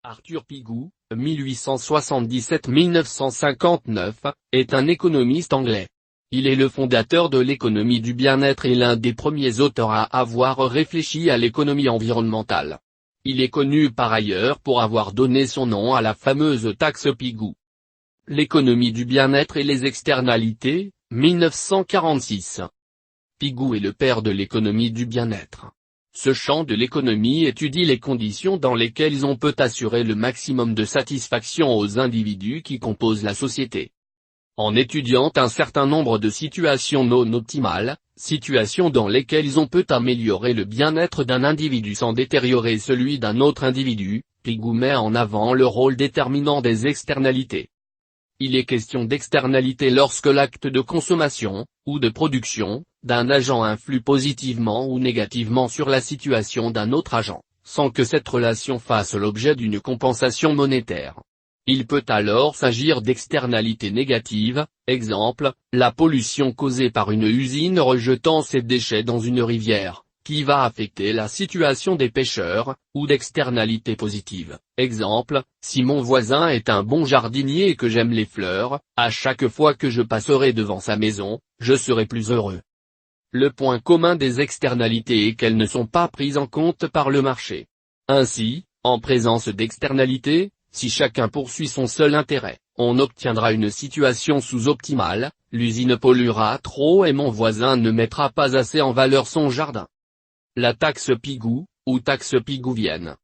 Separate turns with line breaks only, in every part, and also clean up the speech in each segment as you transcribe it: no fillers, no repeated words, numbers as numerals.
Arthur Pigou, 1877-1959, est un économiste anglais. Il est le fondateur de l'économie du bien-être et l'un des premiers auteurs à avoir réfléchi à l'économie environnementale. Il est connu par ailleurs pour avoir donné son nom à la fameuse taxe Pigou. L'économie du bien-être et les externalités, 1946. Pigou est le père de l'économie du bien-être. Ce champ de l'économie étudie les conditions dans lesquelles on peut assurer le maximum de satisfaction aux individus qui composent la société. En étudiant un certain nombre de situations non optimales, situations dans lesquelles on peut améliorer le bien-être d'un individu sans détériorer celui d'un autre individu, Pigou met en avant le rôle déterminant des externalités. Il est question d'externalité lorsque l'acte de consommation, ou de production, d'un agent influe positivement ou négativement sur la situation d'un autre agent, sans que cette relation fasse l'objet d'une compensation monétaire. Il peut alors s'agir d'externalités négatives, exemple, la pollution causée par une usine rejetant ses déchets dans une rivière, qui va affecter la situation des pêcheurs, ou d'externalités positives, exemple, si mon voisin est un bon jardinier et que j'aime les fleurs, à chaque fois que je passerai devant sa maison, je serai plus heureux. Le point commun des externalités est qu'elles ne sont pas prises en compte par le marché. Ainsi, en présence d'externalités, si chacun poursuit son seul intérêt, on obtiendra une situation sous-optimale, l'usine polluera trop et mon voisin ne mettra pas assez en valeur son jardin. La taxe Pigou, ou taxe pigouvienne.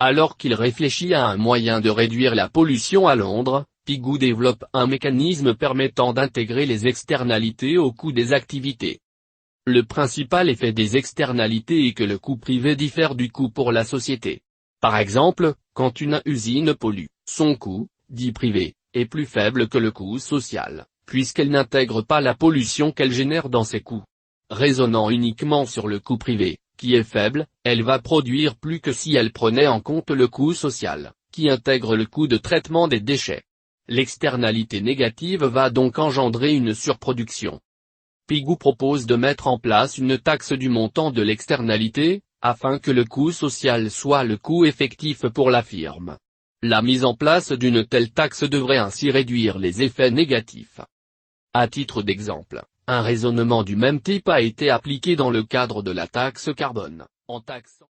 Alors qu'il réfléchit à un moyen de réduire la pollution à Londres, Pigou développe un mécanisme permettant d'intégrer les externalités au coût des activités. Le principal effet des externalités est que le coût privé diffère du coût pour la société. Par exemple, quand une usine pollue, son coût, dit privé, est plus faible que le coût social, puisqu'elle n'intègre pas la pollution qu'elle génère dans ses coûts. Raisonnant uniquement sur le coût privé, qui est faible, elle va produire plus que si elle prenait en compte le coût social, qui intègre le coût de traitement des déchets. L'externalité négative va donc engendrer une surproduction. Pigou propose de mettre en place une taxe du montant de l'externalité, afin que le coût social soit le coût effectif pour la firme. La mise en place d'une telle taxe devrait ainsi réduire les effets négatifs. À titre d'exemple, un raisonnement du même type a été appliqué dans le cadre de la taxe carbone, en taxant